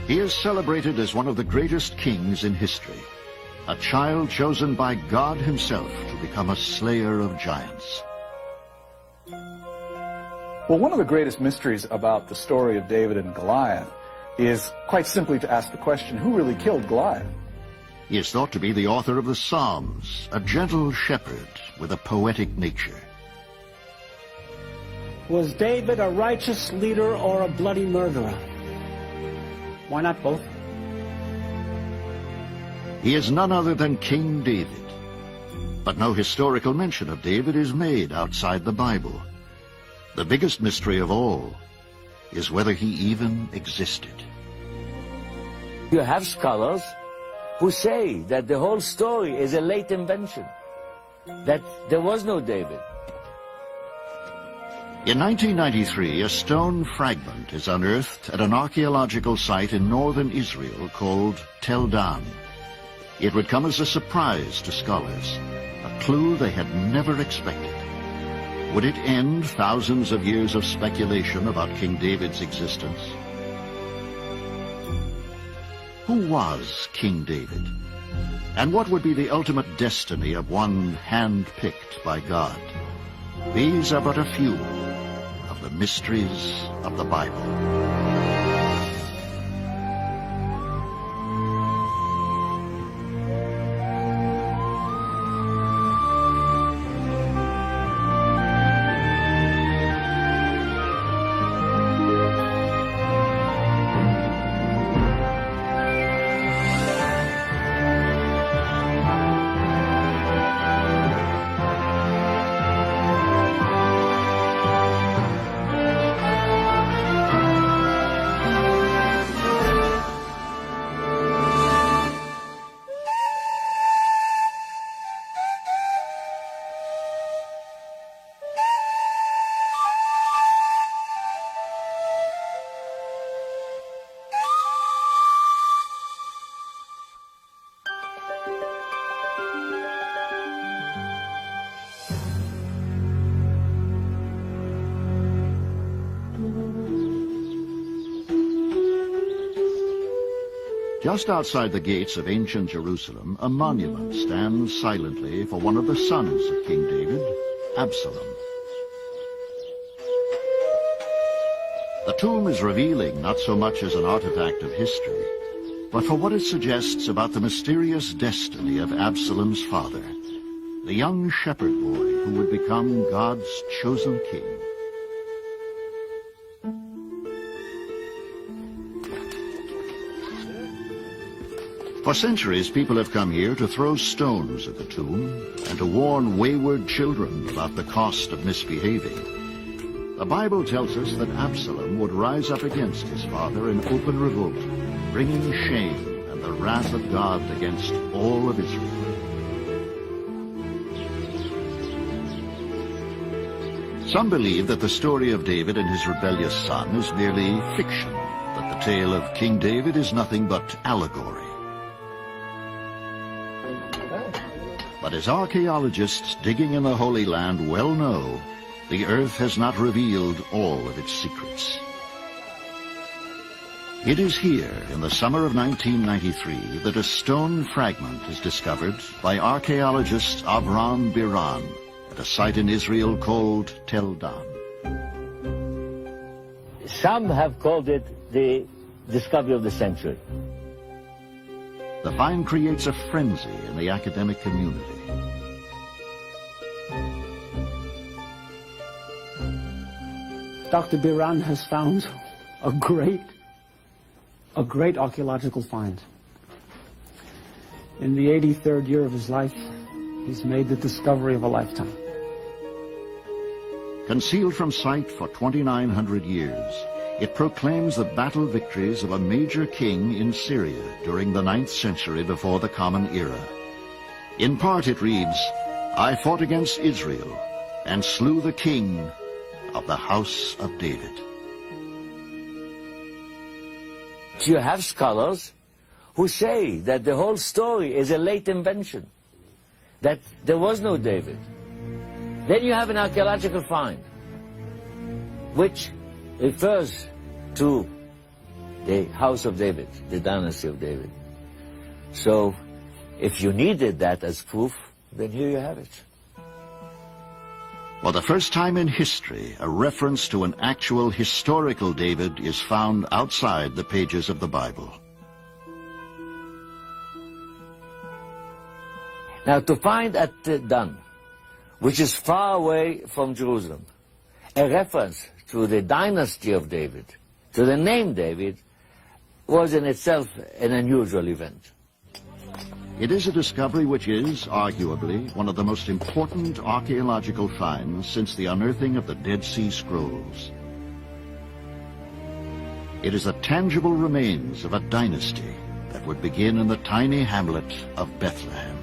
He is celebrated as one of the greatest kings in history, a child chosen by God himself to become a slayer of giants. Well, one of the greatest mysteries about the story of David and Goliath is quite simply to ask the question, who really killed Goliath? He is thought to be the author of the Psalms, a gentle shepherd with a poetic nature. Was David a righteous leader or a bloody murderer? Why not both? He is none other than King David. But no historical mention of David is made outside the Bible. The biggest mystery of all is whether he even existed. You have scholars who say that the whole story is a late invention, that there was no David. In 1993, a stone fragment is unearthed at an archaeological site in northern Israel called Tel Dan. It would come as a surprise to scholars, a clue they had never expected. Would it end thousands of years of speculation about King David's existence? Who was King David? And what would be the ultimate destiny of one hand-picked by God? These are but a few of the mysteries of the Bible. Just outside the gates of ancient Jerusalem, a monument stands silently for one of the sons of King David, Absalom. The tomb is revealing not so much as an artifact of history, but for what it suggests about the mysterious destiny of Absalom's father, the young shepherd boy who would become God's chosen king. For centuries, people have come here to throw stones at the tomb and to warn wayward children about the cost of misbehaving. The Bible tells us that Absalom would rise up against his father in open revolt, bringing shame and the wrath of God against all of Israel. Some believe that the story of David and his rebellious son is merely fiction, that the tale of King David is nothing but allegory. But as archaeologists digging in the Holy Land well know, the earth has not revealed all of its secrets. It is here, in the summer of 1993, that a stone fragment is discovered by archaeologist Avram Biran at a site in Israel called Tel Dan. Some have called it the discovery of the century. The find creates a frenzy in the academic community. Dr. Biran has found a great archaeological find. In the 83rd year of his life, he's made the discovery of a lifetime. Concealed from sight for 2,900 years, it proclaims the battle victories of a major king in Syria during the 9th century before the Common Era. In part it reads, "I fought against Israel and slew the king of the house of David." You have scholars who say that the whole story is a late invention, that there was no David. Then you have an archaeological find, which refers to the house of David, the dynasty of David. So, if you needed that as proof, then here you have it. For the first time in history, a reference to an actual historical David is found outside the pages of the Bible. Now, to find at Dan, which is far away from Jerusalem, a reference to the dynasty of David, to the name David, was in itself an unusual event. It is a discovery which is, arguably, one of the most important archaeological finds since the unearthing of the Dead Sea Scrolls. It is the tangible remains of a dynasty that would begin in the tiny hamlet of Bethlehem.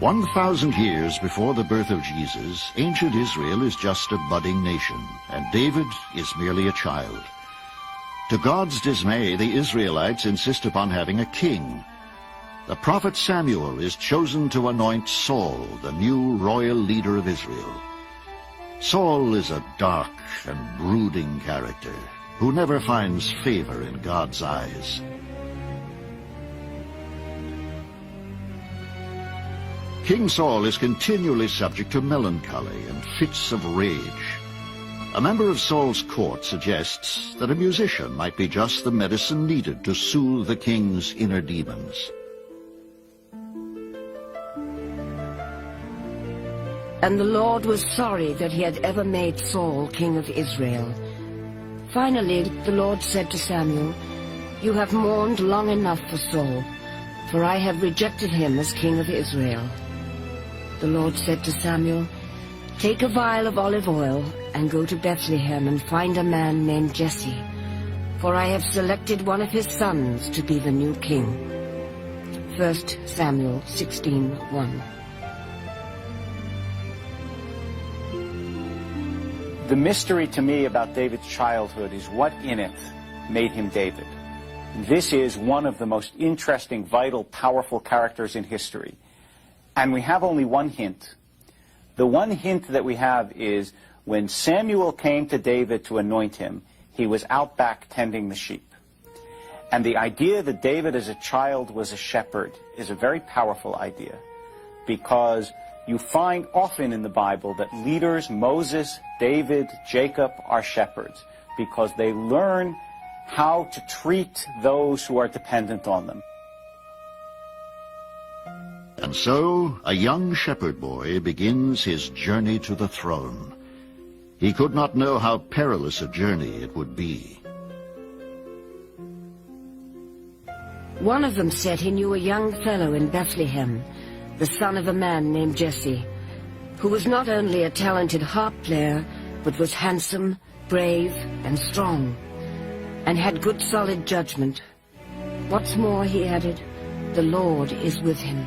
"1,000 years before the birth of Jesus, ancient Israel is just a budding nation, and David is merely a child. To God's dismay, the Israelites insist upon having a king. The prophet Samuel is chosen to anoint Saul, the new royal leader of Israel. Saul is a dark and brooding character who never finds favor in God's eyes. King Saul is continually subject to melancholy and fits of rage. A member of Saul's court suggests that a musician might be just the medicine needed to soothe the king's inner demons. And the Lord was sorry that he had ever made Saul king of Israel. Finally, the Lord said to Samuel, "You have mourned long enough for Saul, for I have rejected him as king of Israel." The Lord said to Samuel, "Take a vial of olive oil and go to Bethlehem and find a man named Jesse, for I have selected one of his sons to be the new king." 1 Samuel 16:1. The mystery to me about David's childhood is what in it made him David. This is one of the most interesting, vital, powerful characters in history. And we have only one hint. The one hint that we have is when Samuel came to David to anoint him, he was out back tending the sheep. And the idea that David as a child was a shepherd is a very powerful idea, because you find often in the Bible that leaders, Moses, David, Jacob, are shepherds, because they learn how to treat those who are dependent on them. And so, a young shepherd boy begins his journey to the throne. He could not know how perilous a journey it would be. One of them said he knew a young fellow in Bethlehem, the son of a man named Jesse, who was not only a talented harp player, but was handsome, brave, and strong, and had good solid judgment. What's more, he added, the Lord is with him.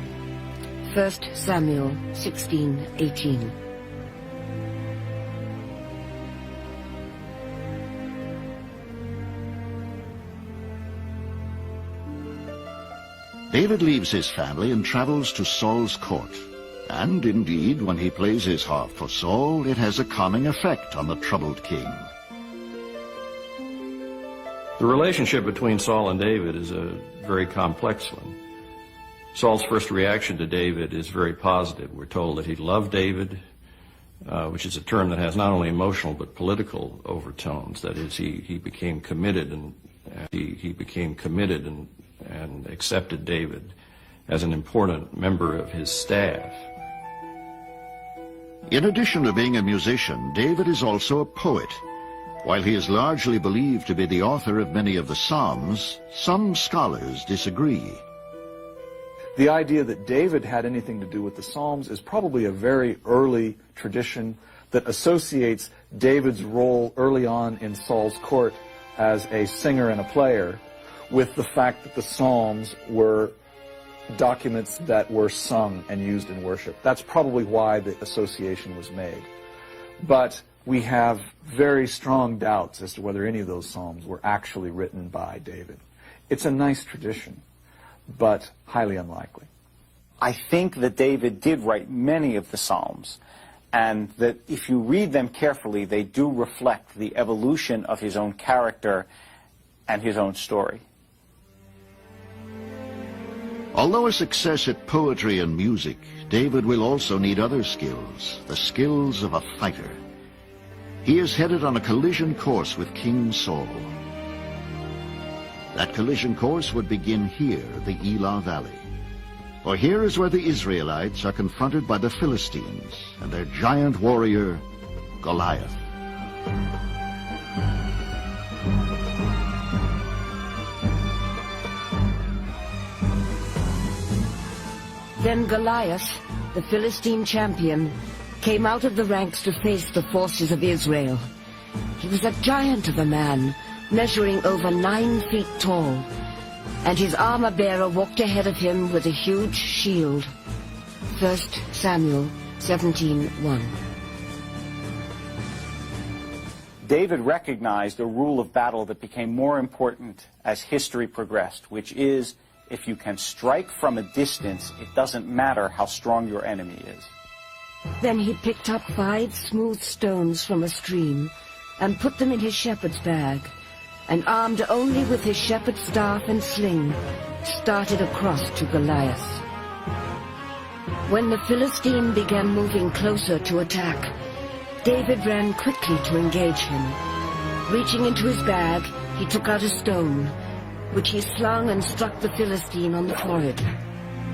1 Samuel 16:18. David leaves his family and travels to Saul's court. And indeed, when he plays his harp for Saul, it has a calming effect on the troubled king. The relationship between Saul and David is a very complex one. Saul's first reaction to David is very positive. We're told that he loved David, which is a term that has not only emotional but political overtones. That is, he became committed and accepted David as an important member of his staff. In addition to being a musician, David is also a poet. While he is largely believed to be the author of many of the Psalms, some scholars disagree. The idea that David had anything to do with the Psalms is probably a very early tradition that associates David's role early on in Saul's court as a singer and a player with the fact that the Psalms were documents that were sung and used in worship. That's probably why the association was made. But we have very strong doubts as to whether any of those Psalms were actually written by David. It's a nice tradition, but highly unlikely. I think that David did write many of the Psalms, and that if you read them carefully, they do reflect the evolution of his own character and his own story. Although a success at poetry and music, David will also need other skills, the skills of a fighter. He is headed on a collision course with King Saul. That collision course would begin here, the Elah Valley. For here is where the Israelites are confronted by the Philistines and their giant warrior, Goliath. Then Goliath, the Philistine champion, came out of the ranks to face the forces of Israel. He was a giant of a man, measuring over 9 feet tall, and his armor-bearer walked ahead of him with a huge shield. 1 Samuel 17:1. David recognized a rule of battle that became more important as history progressed, which is, if you can strike from a distance, it doesn't matter how strong your enemy is. Then he picked up 5 smooth stones from a stream and put them in his shepherd's bag, and armed only with his shepherd's staff and sling, started across to Goliath. When the Philistine began moving closer to attack, David ran quickly to engage him. Reaching into his bag, he took out a stone, which he slung and struck the Philistine on the forehead.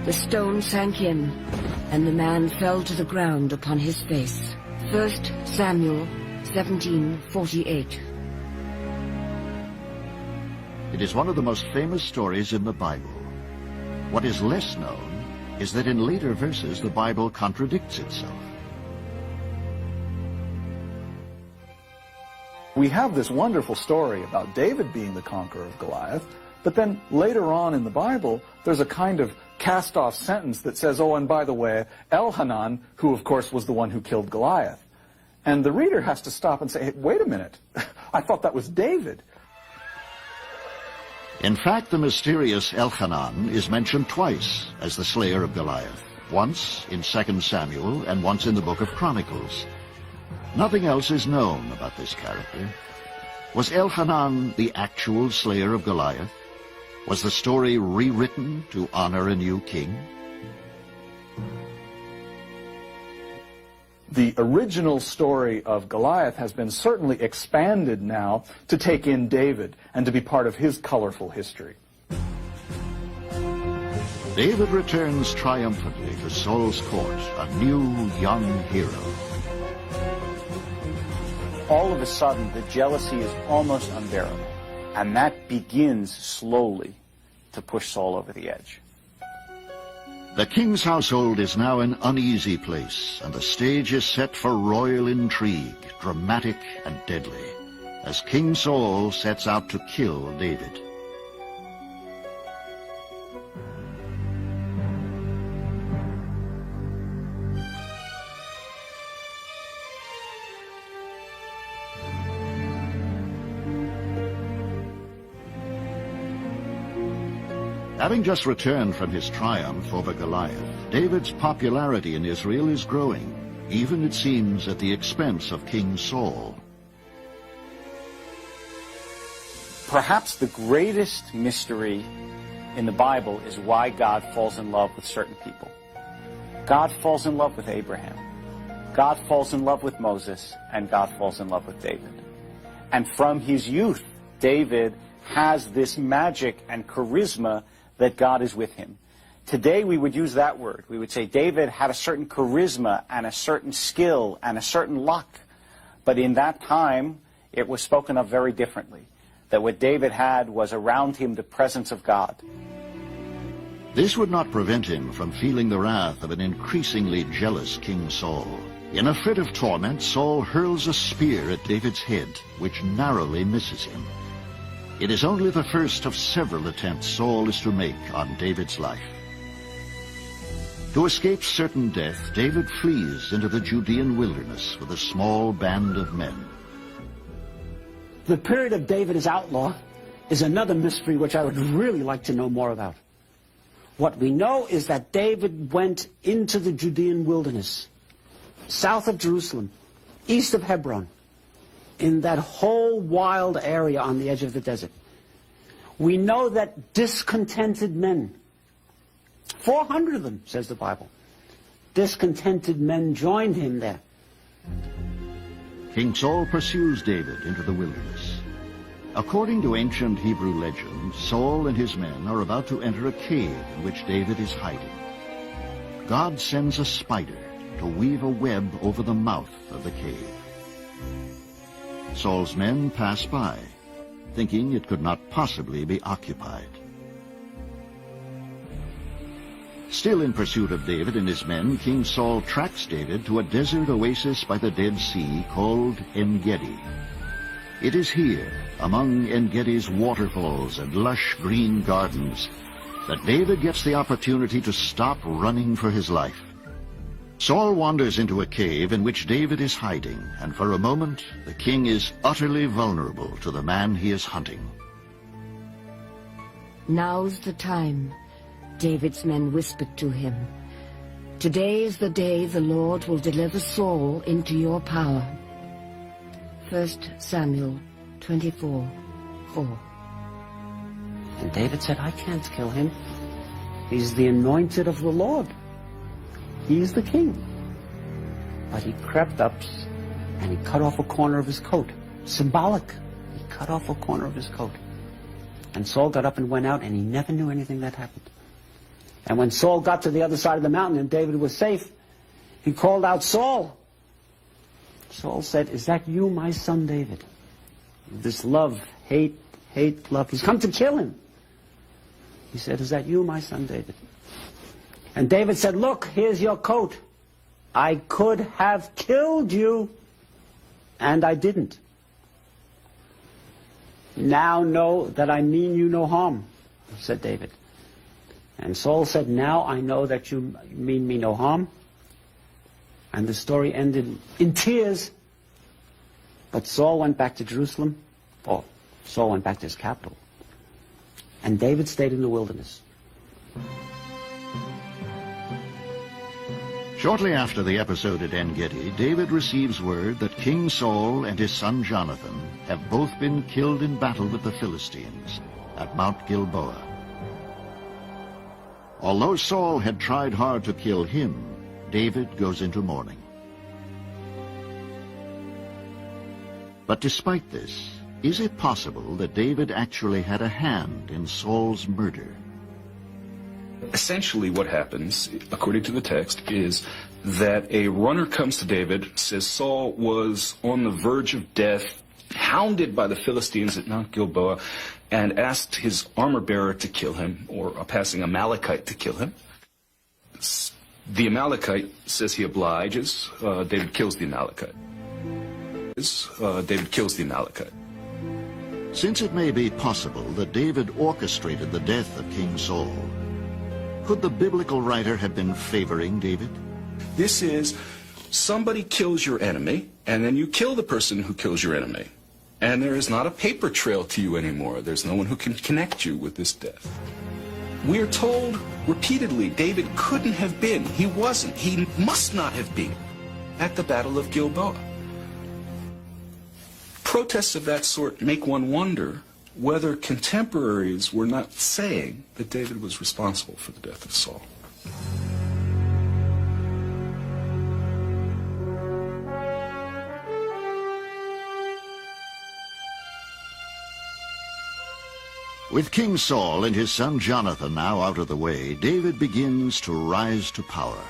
The stone sank in, and the man fell to the ground upon his face. 1 Samuel 17:48. It is one of the most famous stories in the Bible. What is less known is that in later verses the Bible contradicts itself. We have this wonderful story about David being the conqueror of Goliath, but then later on in the Bible, there's a kind of cast-off sentence that says, oh, and by the way, Elhanan, who of course was the one who killed Goliath. And the reader has to stop and say, hey, wait a minute, I thought that was David. In fact, the mysterious Elhanan is mentioned twice as the slayer of Goliath, once in 2 Samuel and once in the book of Chronicles. Nothing else is known about this character. Was Elhanan the actual slayer of Goliath? Was the story rewritten to honor a new king? The original story of Goliath has been certainly expanded now to take in David and to be part of his colorful history. David returns triumphantly to Saul's court, a new young hero. All of a sudden, the jealousy is almost unbearable, and that begins slowly to push Saul over the edge. The king's household is now an uneasy place, and the stage is set for royal intrigue, dramatic and deadly, as King Saul sets out to kill David. Having just returned from his triumph over Goliath, David's popularity in Israel is growing, even, it seems, at the expense of King Saul. Perhaps the greatest mystery in the Bible is why God falls in love with certain people. God falls in love with Abraham. God falls in love with Moses, and God falls in love with David. And from his youth, David has this magic and charisma that God is with him. Today we would use that word. We would say David had a certain charisma and a certain skill and a certain luck. But in that time, it was spoken of very differently. That what David had was around him the presence of God. This would not prevent him from feeling the wrath of an increasingly jealous King Saul. In a fit of torment, Saul hurls a spear at David's head, which narrowly misses him. It is only the first of several attempts Saul is to make on David's life. To escape certain death, David flees into the Judean wilderness with a small band of men. The period of David as outlaw is another mystery which I would really like to know more about. What we know is that David went into the Judean wilderness. south of Jerusalem, east of Hebron, in that whole wild area on the edge of the desert. We know that discontented men, 400 of them, says the Bible, discontented men joined him there. King Saul pursues David into the wilderness. According to ancient Hebrew legend, Saul and his men are about to enter a cave in which David is hiding. God sends a spider to weave a web over the mouth of the cave. Saul's men pass by, thinking it could not possibly be occupied. Still in pursuit of David and his men, King Saul tracks David to a desert oasis by the Dead Sea called En-Gedi. It is here, among En-Gedi's waterfalls and lush green gardens, that David gets the opportunity to stop running for his life. Saul wanders into a cave in which David is hiding, and for a moment the king is utterly vulnerable to the man he is hunting. Now's the time, David's men whispered to him. Today is the day the Lord will deliver Saul into your power. 1 Samuel 24:4. And David said, I can't kill him. He's the anointed of the Lord. He's the king. But he crept up and he cut off a corner of his coat. Symbolic. He cut off a corner of his coat. And Saul got up and went out, and he never knew anything that happened. And when Saul got to the other side of the mountain and David was safe, he called out, Saul. Saul said, is that you, my son David? This love, hate, love. He's come to kill him. He said, is that you, my son David? And David said, look, here's your coat. I could have killed you, and I didn't. Now know that I mean you no harm, said David. And Saul said, now I know that you mean me no harm. And the story ended in tears. But Saul went back to Jerusalem, or Saul went back to his capital. And David stayed in the wilderness. Shortly after the episode at En-Gedi, David receives word that King Saul and his son Jonathan have both been killed in battle with the Philistines at Mount Gilboa. Although Saul had tried hard to kill him, David goes into mourning. But despite this, is it possible that David actually had a hand in Saul's murder? Essentially what happens, according to the text, is that a runner comes to David, says Saul was on the verge of death, hounded by the Philistines at Mount Gilboa, and asked his armor-bearer to kill him, or a passing Amalekite to kill him. The Amalekite says he obliges. David kills the Amalekite. Since it may be possible that David orchestrated the death of King Saul, could the biblical writer have been favoring David? This is, somebody kills your enemy, and then you kill the person who kills your enemy. And there is not a paper trail to you anymore. There's no one who can connect you with this death. We are told repeatedly David couldn't have been, he wasn't, he must not have been at the Battle of Gilboa. Protests of that sort make one wonder whether contemporaries were not saying that David was responsible for the death of Saul. With King Saul and his son Jonathan now out of the way, David begins to rise to power.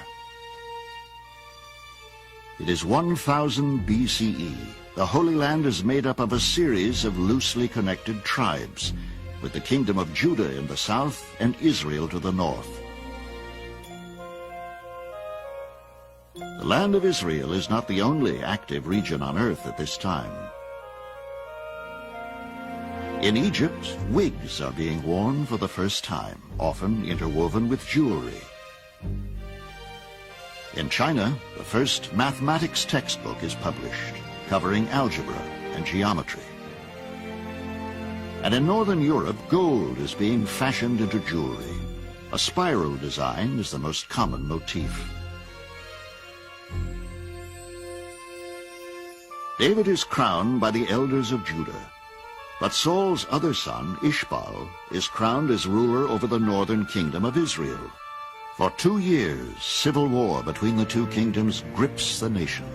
It is 1000 BCE. The Holy Land is made up of a series of loosely connected tribes, with the kingdom of Judah in the south and Israel to the north. The land of Israel is not the only active region on earth at this time. In Egypt, wigs are being worn for the first time, often interwoven with jewelry. In China, the first mathematics textbook is published, covering algebra and geometry. And in Northern Europe, gold is being fashioned into jewelry. A spiral design is the most common motif. David is crowned by the elders of Judah, but Saul's other son, Ishbaal, is crowned as ruler over the northern kingdom of Israel. For 2 years, civil war between the two kingdoms grips the nation.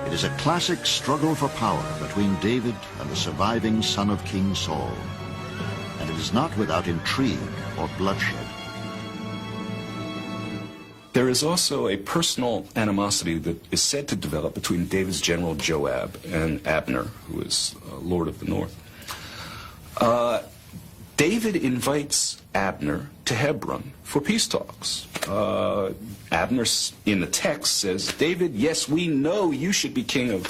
It is a classic struggle for power between David and the surviving son of King Saul. And it is not without intrigue or bloodshed. There is also a personal animosity that is said to develop between David's general Joab and Abner, who is Lord of the North. David invites Abner to Hebron for peace talks. Abner, in the text, says, David, yes, we know you should be king of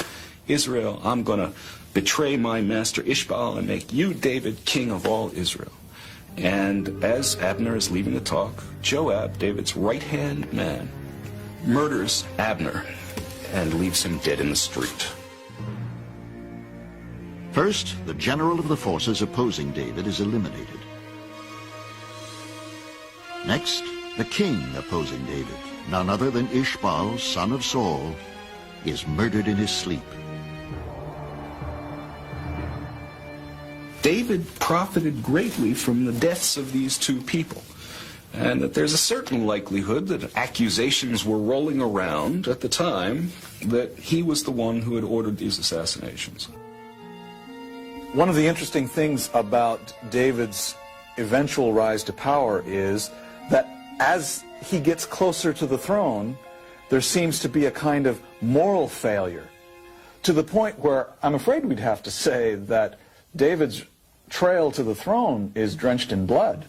Israel. I'm going to betray my master Ishbaal and make you, David, king of all Israel. And as Abner is leaving the talk, Joab, David's right-hand man, murders Abner and leaves him dead in the street. First, the general of the forces opposing David is eliminated. Next, the king opposing David, none other than Ishbaal, son of Saul, is murdered in his sleep. David profited greatly from the deaths of these two people, and that there's a certain likelihood that accusations were rolling around at the time that he was the one who had ordered these assassinations. One of the interesting things about David's eventual rise to power is that as he gets closer to the throne, there seems to be a kind of moral failure, to the point where I'm afraid we'd have to say that David's trail to the throne is drenched in blood.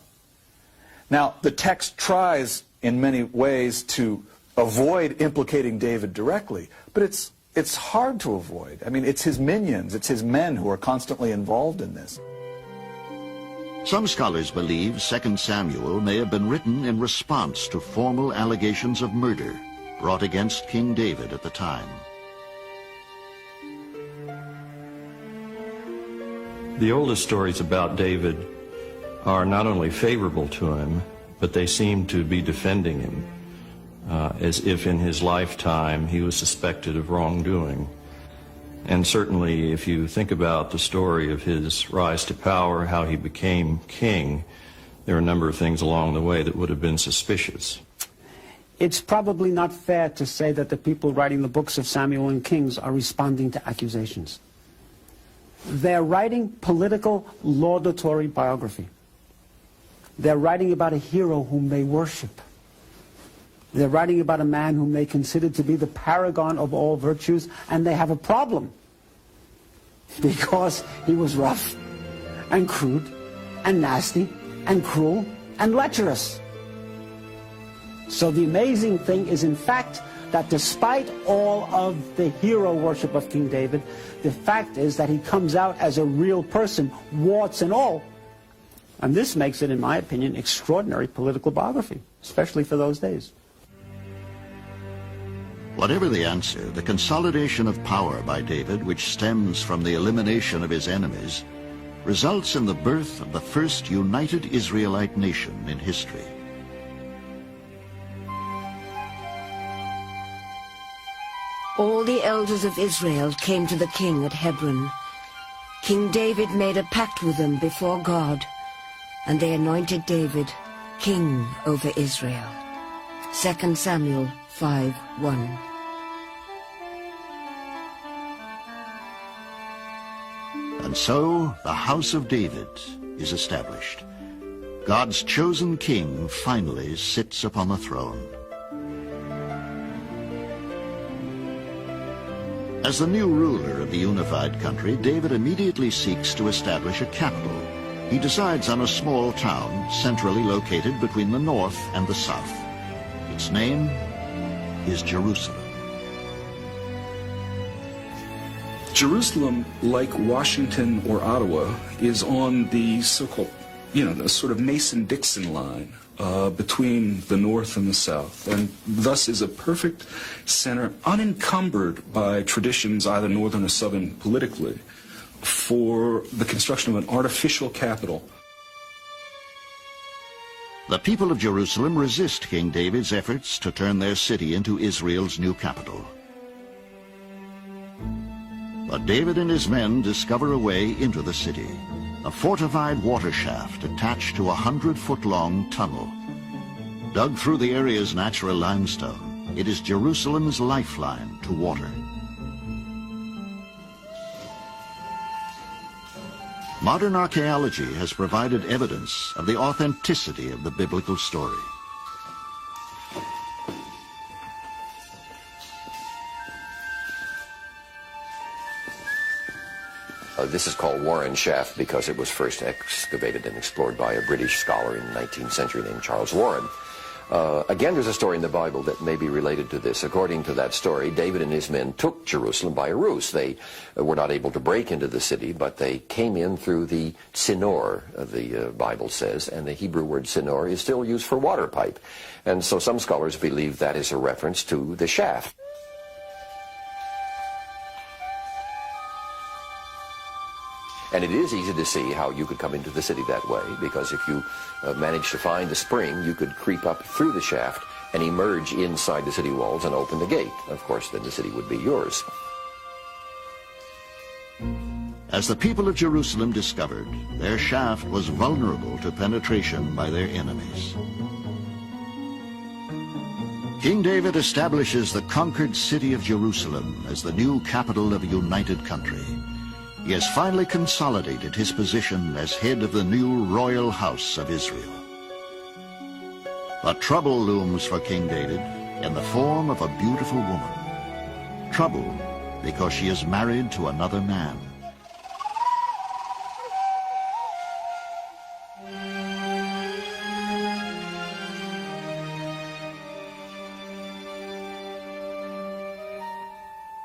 Now, the text tries in many ways to avoid implicating David directly, but it's hard to avoid. I mean, it's his minions, it's his men who are constantly involved in this. Some scholars believe 2 Samuel may have been written in response to formal allegations of murder brought against King David at the time. The oldest stories about David are not only favorable to him, but they seem to be defending him, as if in his lifetime he was suspected of wrongdoing. And certainly if you think about the story of his rise to power, how he became king, there are a number of things along the way that would have been suspicious. It's probably not fair to say that the people writing the books of Samuel and Kings are responding to accusations. They're writing political laudatory biography. They're writing about a hero whom they worship. They're writing about a man whom they consider to be the paragon of all virtues, and they have a problem because he was rough and crude and nasty and cruel and lecherous. So the amazing thing is, in fact, that despite all of the hero worship of King David, the fact is that he comes out as a real person, warts and all. And this makes it, in my opinion, extraordinary political biography, especially for those days. Whatever the answer, the consolidation of power by David, which stems from the elimination of his enemies, results in the birth of the first united Israelite nation in history. All the elders of Israel came to the king at Hebron. King David made a pact with them before God, and they anointed David king over Israel. 2 Samuel 5:1. And so the house of David is established. God's chosen king finally sits upon the throne. As the new ruler of the unified country, David immediately seeks to establish a capital. He decides on a small town centrally located between the north and the south. Its name is Jerusalem. Jerusalem, like Washington or Ottawa, is on the so-called, the sort of Mason-Dixon line between the north and the south, and thus is a perfect center, unencumbered by traditions, either northern or southern politically, for the construction of an artificial capital. The people of Jerusalem resist King David's efforts to turn their city into Israel's new capital. But David and his men discover a way into the city, a fortified water shaft attached to a 100-foot-long tunnel. Dug through the area's natural limestone, it is Jerusalem's lifeline to water. Modern archaeology has provided evidence of the authenticity of the biblical story. This is called Warren Shaft because it was first excavated and explored by a British scholar in the 19th century named Charles Warren. Again, there's a story in the Bible that may be related to this. According to that story, David and his men took Jerusalem by a ruse. They were not able to break into the city, but they came in through the tzinor, the Bible says, and the Hebrew word tzinor is still used for water pipe. And so some scholars believe that is a reference to the shaft. And it is easy to see how you could come into the city that way, because if you managed to find the spring, you could creep up through the shaft and emerge inside the city walls and open the gate. Of course, then the city would be yours. As the people of Jerusalem discovered, their shaft was vulnerable to penetration by their enemies. King David establishes the conquered city of Jerusalem as the new capital of a united country. He has finally consolidated his position as head of the new royal house of Israel. But trouble looms for King David in the form of a beautiful woman. Trouble because she is married to another man.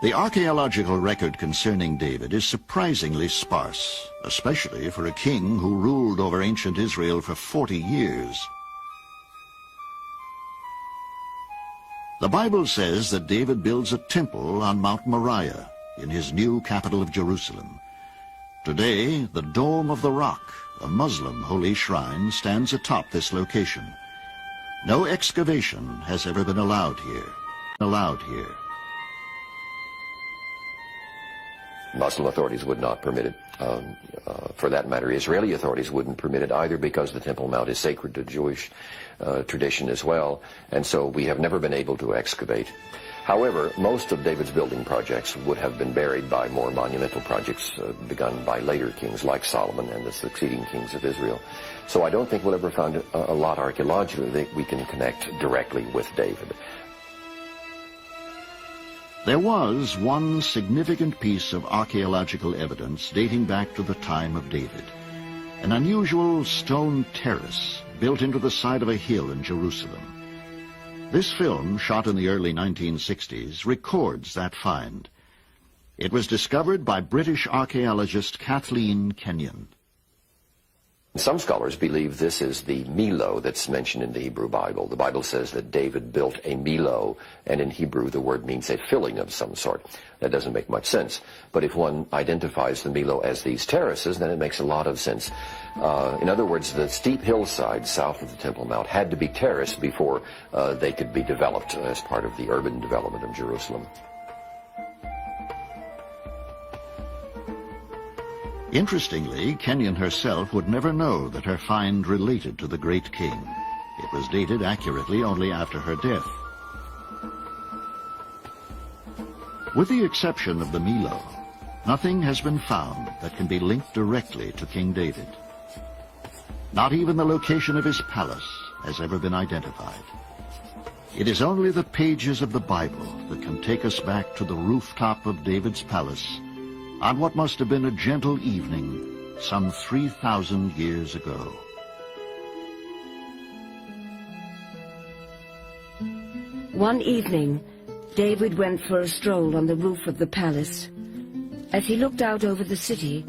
The archaeological record concerning David is surprisingly sparse, especially for a king who ruled over ancient Israel for 40 years. The Bible says that David builds a temple on Mount Moriah in his new capital of Jerusalem. Today, the Dome of the Rock, a Muslim holy shrine, stands atop this location. No excavation has ever been allowed here. Muslim authorities would not permit it. For that matter, Israeli authorities wouldn't permit it either, because the Temple Mount is sacred to Jewish tradition as well, and so we have never been able to excavate. However, most of David's building projects would have been buried by more monumental projects begun by later kings like Solomon and the succeeding kings of Israel. So I don't think we'll ever find a lot archaeologically that we can connect directly with David. There was one significant piece of archaeological evidence dating back to the time of David. An unusual stone terrace built into the side of a hill in Jerusalem. This film, shot in the early 1960s, records that find. It was discovered by British archaeologist Kathleen Kenyon. Some scholars believe this is the Milo that's mentioned in the Hebrew Bible. The Bible says that David built a Milo, and in Hebrew the word means a filling of some sort. That doesn't make much sense. But if one identifies the Milo as these terraces, then it makes a lot of sense. In other words, the steep hillside south of the Temple Mount had to be terraced before they could be developed as part of the urban development of Jerusalem. Interestingly, Kenyon herself would never know that her find related to the great king. It was dated accurately only after her death. With the exception of the Milo, nothing has been found that can be linked directly to King David. Not even the location of his palace has ever been identified. It is only the pages of the Bible that can take us back to the rooftop of David's palace on what must have been a gentle evening some 3,000 years ago. One evening, David went for a stroll on the roof of the palace. As he looked out over the city,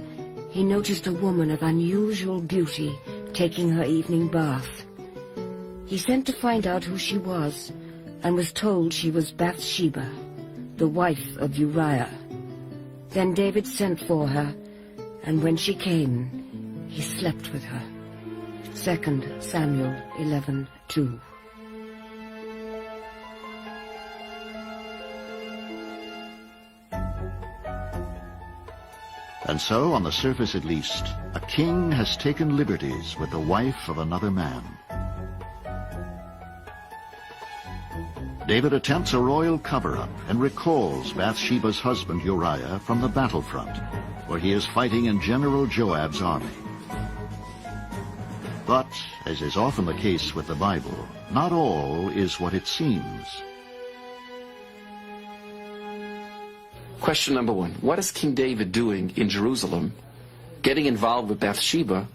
he noticed a woman of unusual beauty taking her evening bath. He sent to find out who she was, and was told she was Bathsheba, the wife of Uriah. Then David sent for her, and when she came, he slept with her. 2 Samuel 11:2. And so, on the surface at least, a king has taken liberties with the wife of another man. David attempts a royal cover-up and recalls Bathsheba's husband Uriah from the battlefront, where he is fighting in General Joab's army. But, as is often the case with the Bible, not all is what it seems. Question number one, what is King David doing in Jerusalem, getting involved with Bathsheba,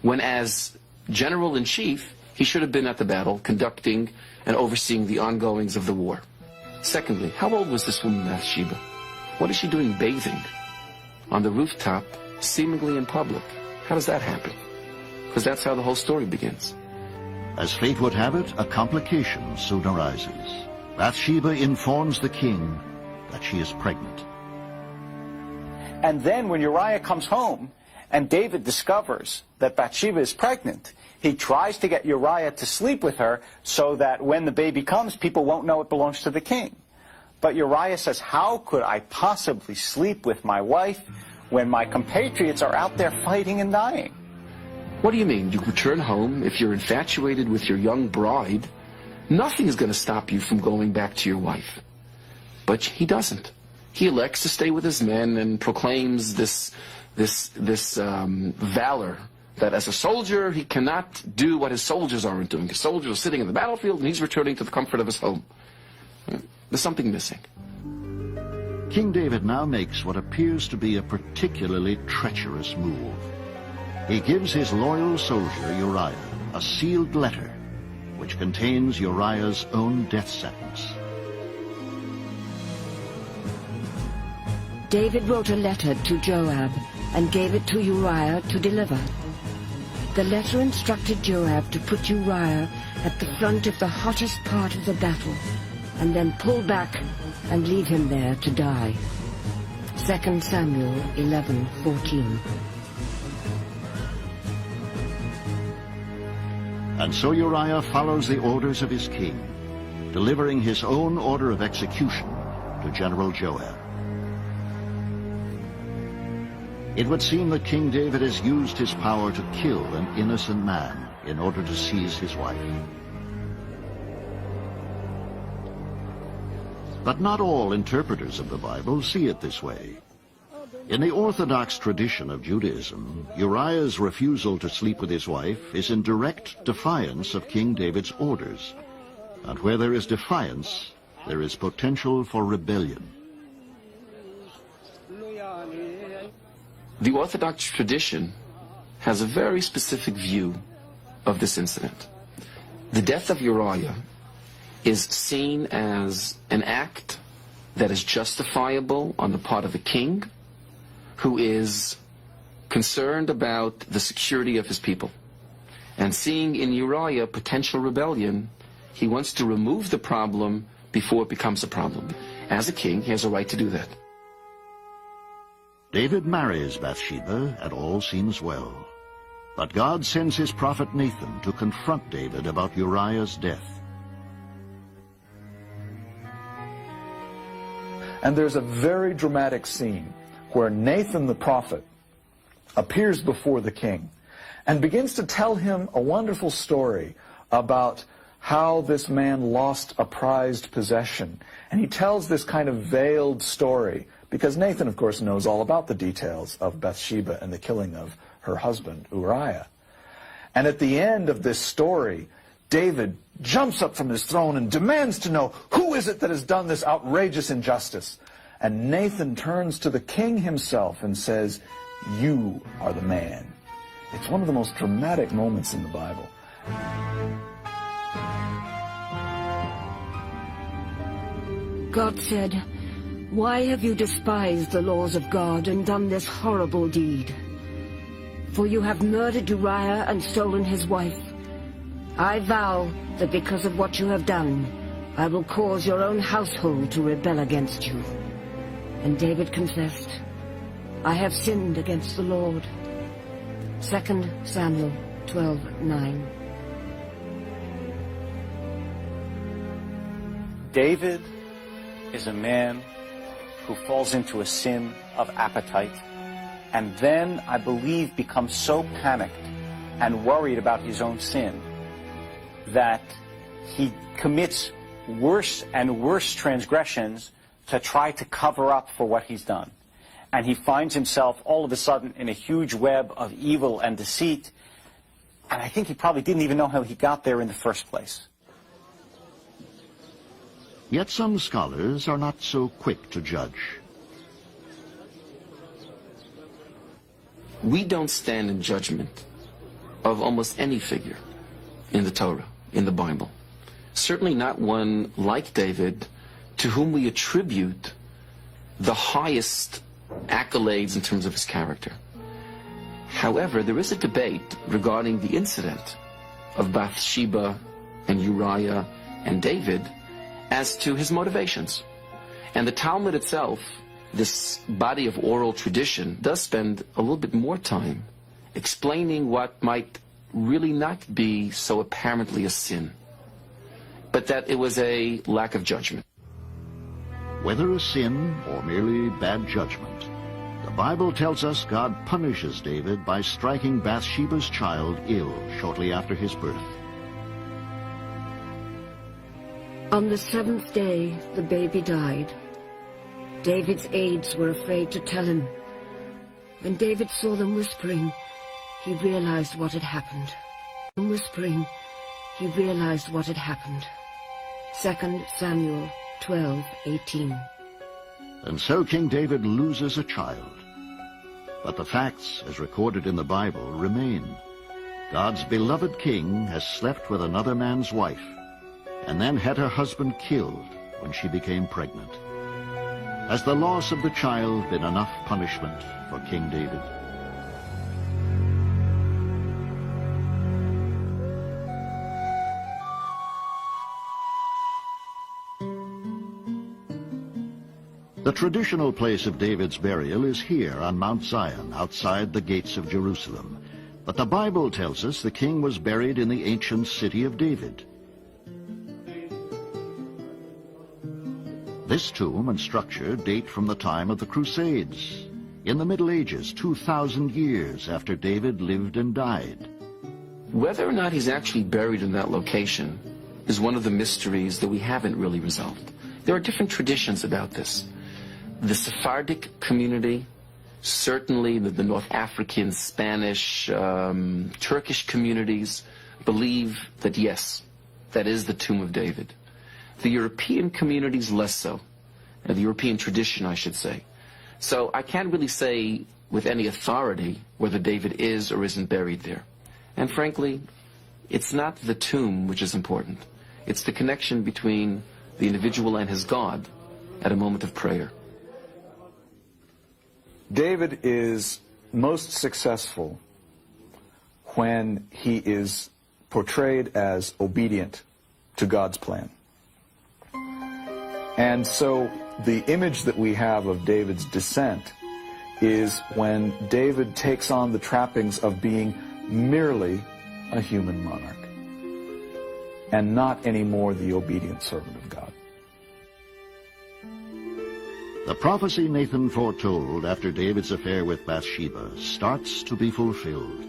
when as general-in-chief, he should have been at the battle, conducting and overseeing the ongoings of the war? Secondly, how old was this woman Bathsheba? What is she doing bathing on the rooftop, seemingly in public? How does that happen? Because that's how the whole story begins. As fate would have it, a complication soon arises. Bathsheba informs the king that she is pregnant. And then when Uriah comes home and David discovers that Bathsheba is pregnant, he tries to get Uriah to sleep with her so that when the baby comes, people won't know it belongs to the king. But Uriah says, how could I possibly sleep with my wife when my compatriots are out there fighting and dying? What do you mean? You return home, if you're infatuated with your young bride, nothing is going to stop you from going back to your wife. But he doesn't. He elects to stay with his men and proclaims this valor, that as a soldier, he cannot do what his soldiers aren't doing. His soldiers are sitting in the battlefield, and he's returning to the comfort of his home. There's something missing. King David now makes what appears to be a particularly treacherous move. He gives his loyal soldier Uriah a sealed letter which contains Uriah's own death sentence. David wrote a letter to Joab and gave it to Uriah to deliver. The letter instructed Joab to put Uriah at the front of the hottest part of the battle and then pull back and leave him there to die. 2 Samuel 11:14. And so Uriah follows the orders of his king, delivering his own order of execution to General Joab. It would seem that King David has used his power to kill an innocent man in order to seize his wife. But not all interpreters of the Bible see it this way. In the Orthodox tradition of Judaism, Uriah's refusal to sleep with his wife is in direct defiance of King David's orders. And where there is defiance, there is potential for rebellion. The Orthodox tradition has a very specific view of this incident. The death of Uriah is seen as an act that is justifiable on the part of the king, who is concerned about the security of his people. And seeing in Uriah potential rebellion, he wants to remove the problem before it becomes a problem. As a king, he has a right to do that. David marries Bathsheba, and all seems well. But God sends his prophet Nathan to confront David about Uriah's death. And there's a very dramatic scene where Nathan the prophet appears before the king and begins to tell him a wonderful story about how this man lost a prized possession. And he tells this kind of veiled story because Nathan, of course, knows all about the details of Bathsheba and the killing of her husband, Uriah. And at the end of this story, David jumps up from his throne and demands to know, who is it that has done this outrageous injustice? And Nathan turns to the king himself and says, you are the man. It's one of the most dramatic moments in the Bible. God said, why have you despised the laws of God and done this horrible deed? For you have murdered Uriah and stolen his wife. I vow that because of what you have done, I will cause your own household to rebel against you. And David confessed, I have sinned against the Lord. 2 Samuel 12:9. David is a man who falls into a sin of appetite and then, I believe, becomes so panicked and worried about his own sin that he commits worse and worse transgressions to try to cover up for what he's done. And he finds himself all of a sudden in a huge web of evil and deceit, and I think he probably didn't even know how he got there in the first place. Yet some scholars are not so quick to judge. We don't stand in judgment of almost any figure in the Torah, in the Bible. Certainly not one like David, to whom we attribute the highest accolades in terms of his character. However, there is a debate regarding the incident of Bathsheba and Uriah and David as to his motivations. And the Talmud itself, this body of oral tradition, does spend a little bit more time explaining what might really not be so apparently a sin, but that it was a lack of judgment. Whether a sin or merely bad judgment, the Bible tells us God punishes David by striking Bathsheba's child ill shortly after his birth. On the 7th day, the baby died. David's aides were afraid to tell him. When David saw them whispering, he realized what had happened. Whispering, he realized what had happened. 2 Samuel 12:18. And so King David loses a child. But the facts, as recorded in the Bible, remain. God's beloved king has slept with another man's wife, and then had her husband killed when she became pregnant. Has the loss of the child been enough punishment for King David? The traditional place of David's burial is here on Mount Zion, outside the gates of Jerusalem. But the Bible tells us the king was buried in the ancient city of David. This tomb and structure date from the time of the Crusades, in the Middle Ages, 2,000 years after David lived and died. Whether or not he's actually buried in that location is one of the mysteries that we haven't really resolved. There are different traditions about this. The Sephardic community, certainly the North African, Spanish, Turkish communities believe that yes, that is the tomb of David. The European communities less so, the European tradition, I should say. So I can't really say with any authority whether David is or isn't buried there. And frankly, it's not the tomb which is important. It's the connection between the individual and his God at a moment of prayer. David is most successful when he is portrayed as obedient to God's plan. And so the image that we have of David's descent is when David takes on the trappings of being merely a human monarch and not anymore the obedient servant of God. The prophecy Nathan foretold after David's affair with Bathsheba starts to be fulfilled.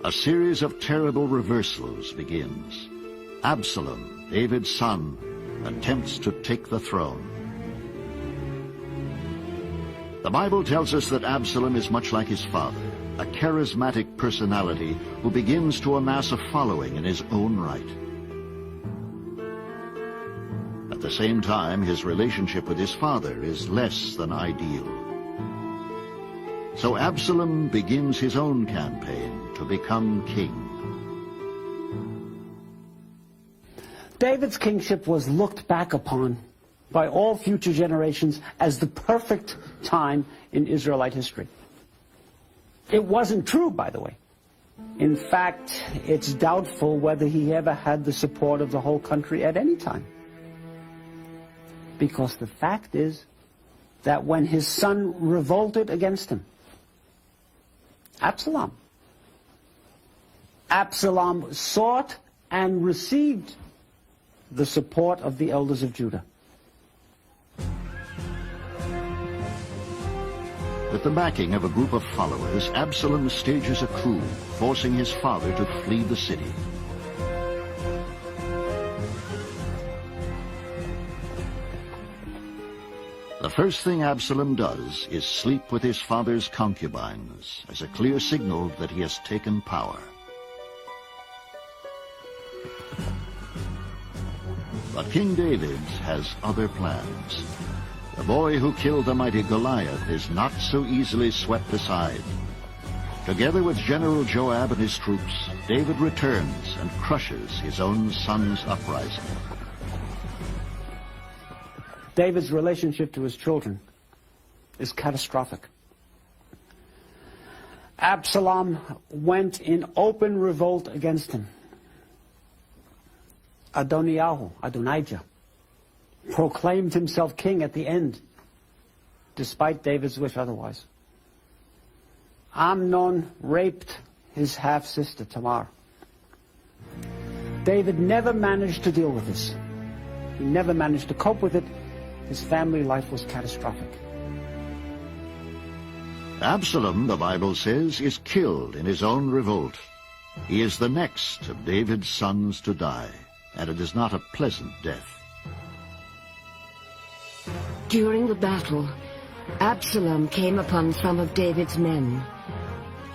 A series of terrible reversals begins. Absalom, David's son, attempts to take the throne. The Bible tells us that Absalom is much like his father, a charismatic personality who begins to amass a following in his own right. At the same time, his relationship with his father is less than ideal. So Absalom begins his own campaign to become king. David's kingship was looked back upon by all future generations as the perfect time in Israelite history. It wasn't true, by the way. In fact, it's doubtful whether he ever had the support of the whole country at any time. Because the fact is that when his son revolted against him, Absalom sought and received the support of the elders of Judah. With the backing of a group of followers, Absalom stages a coup, forcing his father to flee the city. The first thing Absalom does is sleep with his father's concubines as a clear signal that he has taken power. But King David has other plans. The boy who killed the mighty Goliath is not so easily swept aside. Together with General Joab and his troops, David returns and crushes his own son's uprising. David's relationship to his children is catastrophic. Absalom went in open revolt against him. Adonijah, proclaimed himself king at the end, despite David's wish otherwise. Amnon raped his half-sister Tamar. David never managed to deal with this. He never managed to cope with it. His family life was catastrophic. Absalom, the Bible says, is killed in his own revolt. He is the next of David's sons to die, and it is not a pleasant death. During the battle, Absalom came upon some of David's men,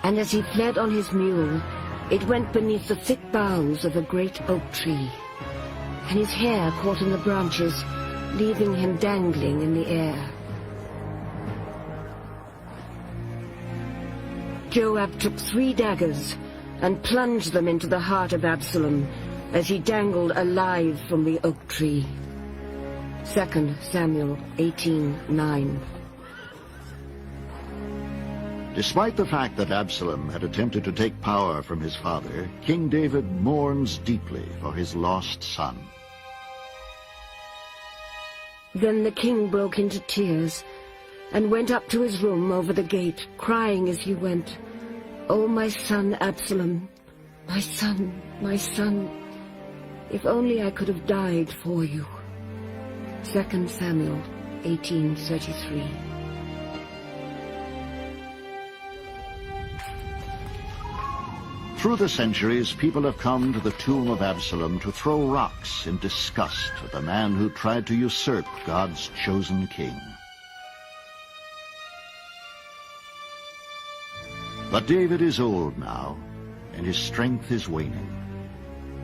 and as he fled on his mule, it went beneath the thick boughs of a great oak tree, and his hair caught in the branches, leaving him dangling in the air. Joab took 3 daggers and plunged them into the heart of Absalom as he dangled alive from the oak tree. 2 Samuel 18:9. Despite the fact that Absalom had attempted to take power from his father, King David mourns deeply for his lost son. Then the king broke into tears and went up to his room over the gate, crying as he went, "Oh, my son Absalom, my son, my son, if only I could have died for you." 2 Samuel 18:33. Through the centuries, people have come to the tomb of Absalom to throw rocks in disgust at the man who tried to usurp God's chosen king. But David is old now, and his strength is waning.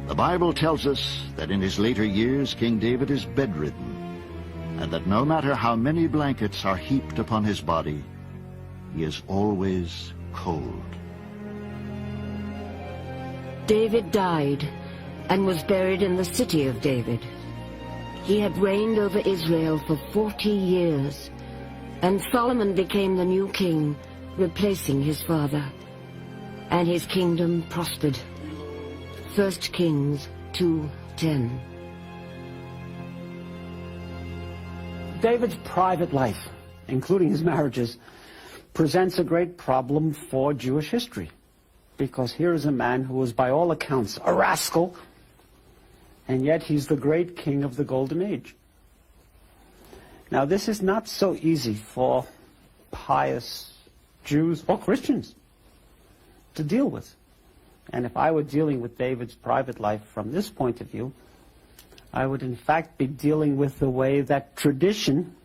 The Bible tells us that in his later years, King David is bedridden, and that no matter how many blankets are heaped upon his body, he is always cold. David died and was buried in the city of David. He had reigned over Israel for 40 years, and Solomon became the new king, replacing his father, and his kingdom prospered. 1 Kings 2:10. David's private life, including his marriages, presents a great problem for Jewish history. Because here is a man who was, by all accounts, a rascal, and yet he's the great king of the Golden Age. Now, this is not so easy for pious Jews or Christians to deal with. And if I were dealing with David's private life from this point of view, I would in fact be dealing with the way that tradition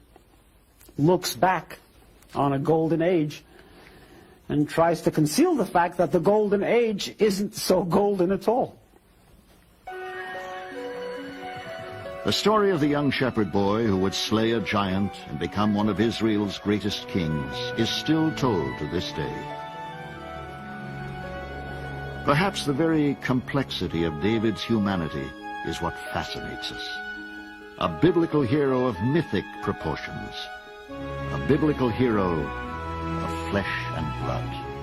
looks back on a golden age and tries to conceal the fact that the golden age isn't so golden at all. The story of the young shepherd boy who would slay a giant and become one of Israel's greatest kings is still told to this day. Perhaps the very complexity of David's humanity is what fascinates us. A biblical hero of mythic proportions. A biblical hero of flesh and blood.